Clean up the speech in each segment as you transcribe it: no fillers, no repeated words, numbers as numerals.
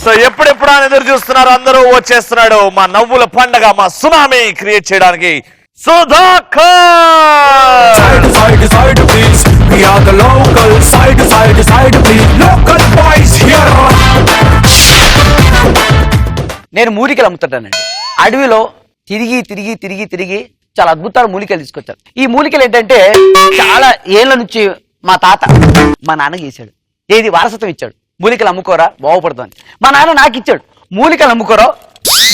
So ఎప్పుడెప్పుడు అని ఎదురు చూస్తున్నారు అందరూ. వచ్చేస్తున్నాడు మా నవ్వుల పండగ, మా సునామీ క్రియేట్ చేయడానికి సుధాకర్. నేను మూలికలు అమ్ముతుంటానండి. అడవిలో తిరిగి తిరిగి తిరిగి తిరిగి చాలా అద్భుతాలు మూలికలు తీసుకొచ్చారు. ఈ మూలికలు ఏంటంటే చాలా ఏళ్ల నుంచి మా తాత మా నాన్న చేశాడు. ఏది వారసత్వం ఇచ్చాడు, మూలికలు అమ్ముకోరా బాగుపడతావు అని. మా నాన్న నాకు ఇచ్చాడు, మూలికలు అమ్ముకోరా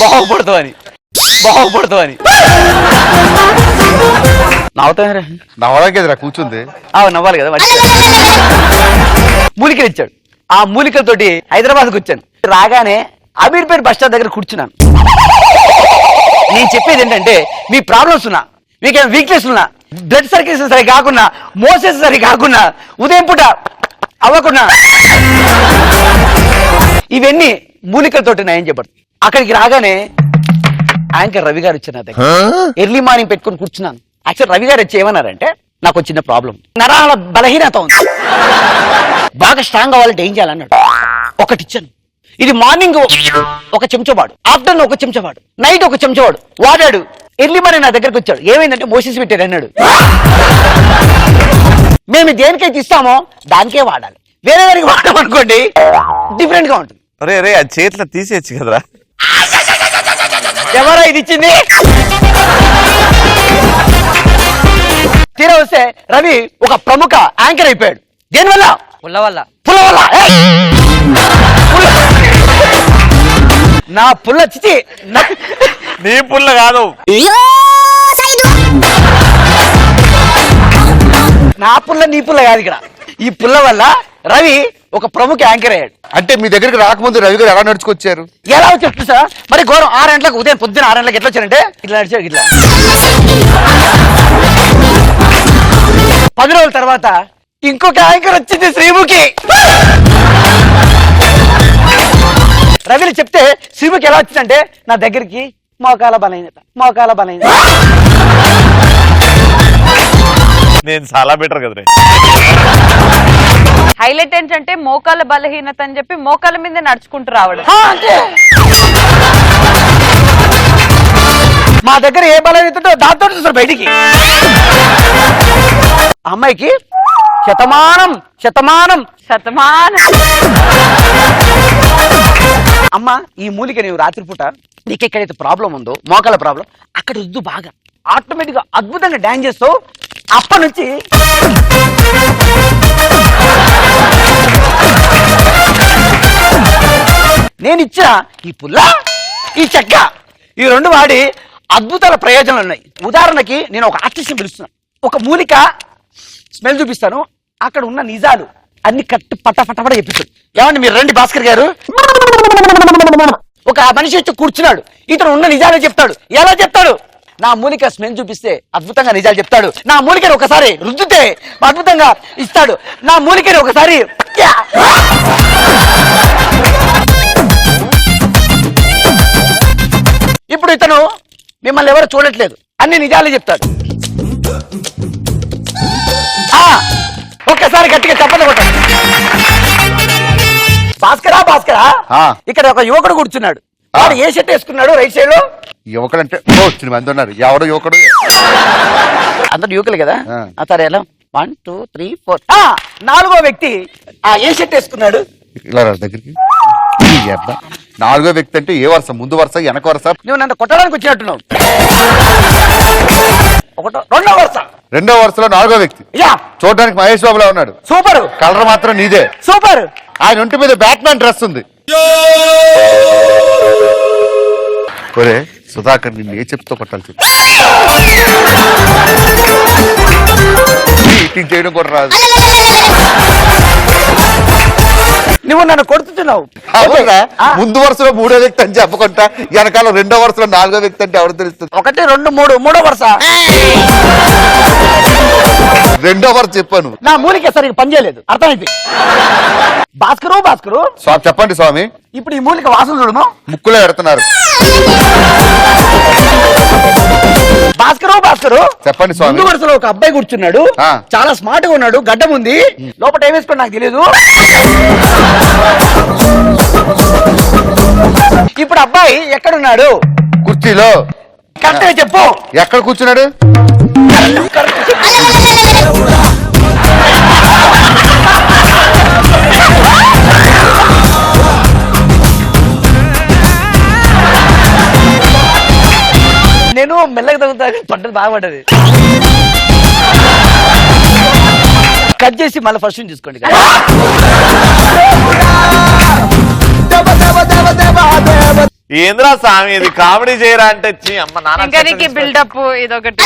బాగుపడతావు అని. నవ్వడానికేదిరా కూర్చుంది. నవ్వాలి కదా. మూలికలు ఇచ్చాడు. ఆ మూలికలతోటి హైదరాబాద్కి వచ్చాను. రాగానే అమీర్పేట బస్ స్టాండ్ దగ్గర కూర్చున్నాను. నేను చెప్పేది ఏంటంటే, మీ ప్రాబ్లమ్స్ ఉన్నా, మీకేం వీక్నెస్ ఉన్నా, బ్లడ్ సర్క్యులేషన్ సరి కాకుండా, మోసెస్ సరి కాకుండా, ఉదయం పూట అవ్వకుండా, ఇవన్నీ మూలికలతోటి నయం చెప్పడు. అక్కడికి రాగానే యాంకర్ రవి గారు వచ్చారు నా దగ్గర. ఎర్లీ మార్నింగ్ పెట్టుకొని కూర్చున్నాను. యాక్చువల్ రవి గారు వచ్చి ఏమన్నారంటే, నాకు చిన్న ప్రాబ్లం, నరాల బలహీనత ఉంది, బాగా స్ట్రాంగ్ అవ్వాలంటే ఏం చేయాలన్నాడు. ఒకటి ఇచ్చాను. ఇది మార్నింగ్ ఒక చెంచవాడు, ఆఫ్టర్నూన్ ఒక చెంచవాడు, నైట్ ఒక చెంచవాడు వాడాడు. ఎర్లీ మార్నింగ్ నా దగ్గరకు వచ్చాడు. ఏమైందంటే మోసేసి పెట్టాడు అన్నాడు. మేము దేనికైతే ఇస్తామో దానికే వాడాలి, వేరే వారికి వాడమనుకోండి డిఫరెంట్ గా ఉంటుంది. రే రే అది చేతిలో తీసేయచ్చు కదరా. ఎవరో ఇది ఇచ్చింది. తీరా వస్తే రవి ఒక ప్రముఖ యాంకర్ అయిపోయాడు. దేనివల్ల? పుల్ల వల్ల. నా పుల్ల చిచి, నీ పుల్ల కాదు, నా పుల్ల నీ పుల్ల కాదు. ఇక్కడ ఈ పుల్ల వల్ల రవి ఒక ప్రముఖ యాంకర్ అయ్యాడు. అంటే మీ దగ్గరికి రాకముందు రవి గారు ఎలా నడుచుకొచ్చారు? ఎలా వచ్చి సార్ మరి ఘోరం. 6 గంటలకు ఉదయం పొద్దున 6 గంటలకు ఎట్లా వచ్చారంటే ఇట్లా నడిచాడు. ఇట్లా 10 రోజుల తర్వాత ఇంకొక యాంకర్ వచ్చింది, శ్రీముఖి. రవిని చెప్తే శ్రీముఖి ఎలా వచ్చిందంటే నా దగ్గరికి మోకాల బలైనత. నేను చాలా బెటర్ కదరే. హైలైట్ ఏంటంటే మోకాల బలహీనత అని చెప్పి మోకాల మీద నడుచుకుంటూ రావడం. మా దగ్గర ఏ బలహీనత దాంతో చూస్తారు బయటికి. అమ్మాయికి శతమానం అమ్మ, ఈ మూలిక నీవు రాత్రిపూట నీకు ఎక్కడైతే ప్రాబ్లం ఉందో, మోకాల ప్రాబ్లం, అక్కడ వద్దు, బాగా ఆటోమేటిక్ గా అద్భుతంగా డాన్స్ చేస్తావు. అప్పటి నుంచి నేను ఇచ్చిన ఈ పుల్ల, ఈ చెక్క, ఈ రెండు వాడి అద్భుతాల ప్రయోజనాలు ఉన్నాయి. ఉదాహరణకి నేను ఒక ఆర్టిస్ట్ని పిలుస్తున్నాను, ఒక మూలిక స్మెల్ చూపిస్తాను, అక్కడ ఉన్న నిజాలు అన్ని కట్టు పట్టపట్ట చెప్పిస్తాడు. ఏమండి మీరు రండి భాస్కర్ గారు. ఒక మనిషి వచ్చి కూర్చున్నాడు, ఇతను ఉన్న నిజాలు చెప్తాడు. ఎలా చెప్తాడు? నా మూలిక స్మెల్ చూపిస్తే అద్భుతంగా నిజాలు చెప్తాడు. నా మూలికని ఒకసారి రుద్దితే అద్భుతంగా ఇస్తాడు. నా మూలికని ఒకసారి ఇప్పుడు ఇతను మిమ్మల్ని ఎవరు చూడట్లేదు, అన్ని నిజాలు చెప్తాడు. ఒక్కసారి గట్టిగా చెప్పండి కొట్టాడు. భాస్కరా ఇక్కడ ఒక యువకుడు కూర్చున్నాడు. వాడు ఏ షర్ట్ వేసుకున్నాడు? రైట్ సైడ్ లో. యువకుడు అంటే మంది ఉన్నారు. ఎవడో యువకుడు? అందరు యువకులు కదా. సరే ఎలా 1 2 3 4 4వ వ్యక్తి ఏ షర్ట్ వేసుకున్నాడు? ఇలా దగ్గరికి. 4వ వ్యక్తి అంటే ఏ వరుస? ముందు వరుస, వెనక వరుస? నువ్వు నన్ను కొట్టడానికి వచ్చినట్టున్నావు. రెండో వరుసలో 4వ వ్యక్తి. చూడడానికి మహేష్ బాబులా ఉన్నాడు. సూపర్. కలర్ మాత్రం నీదే. సూపర్. ఆయన ఒంటి మీద బ్యాట్మ్యాన్ డ్రెస్ ఉంది. ఒరే సుధాకర్, నిన్ను ఏ చెప్తూ కొట్టాలి చెప్పు. ఈటింగ్ చేయడం కూడా రాదు. నువ్వు నన్ను కొడుతున్నావు. ముందు వరుసలో 3వ వ్యక్తి అని చెప్పకుండా వెనకాల 2వ వరుసలో 4వ వ్యక్తి అంటే ఎవరు తెలుస్తుంది? 1 2 3 3వ వరుస. 2వ వరుస చెప్పాను. నా మూలిక సరిగ్గా పనిచేయలేదు, అర్థమైంది. భాస్కరు చెప్పండి స్వామి. ఇప్పుడు ఈ మూలిక వాసన చూడము. ముక్కులో ఎడుతున్నారు. భాస్కరు చెప్పండి స్వామి. ముందు వరుసలో ఒక అబ్బాయి కూర్చున్నాడు, ఆ. చాలా స్మార్ట్ గా ఉన్నాడు, గడ్డం ఉంది, లోపల ఏం వేసుకోండి నాకు తెలియదు. ఇప్పుడు అబ్బాయి ఎక్కడున్నాడు? కుర్చీలో. కరెక్ట్ గా చెప్పు. ఎక్కడ కూర్చున్నాడు? నేను మెల్లగా తగ్గుతాను, పంటలు బాగుపడ్డది. కట్ చేసి మళ్ళీ ఫస్ట్ నుంచి చూసుకోండి. ఏంద్రా స్వామి ఇది కామెడీ చేయరా అంటే ఛీ, అమ్మ నాన్న ఇంకా నీకు బిల్డప్ ఇదొకటి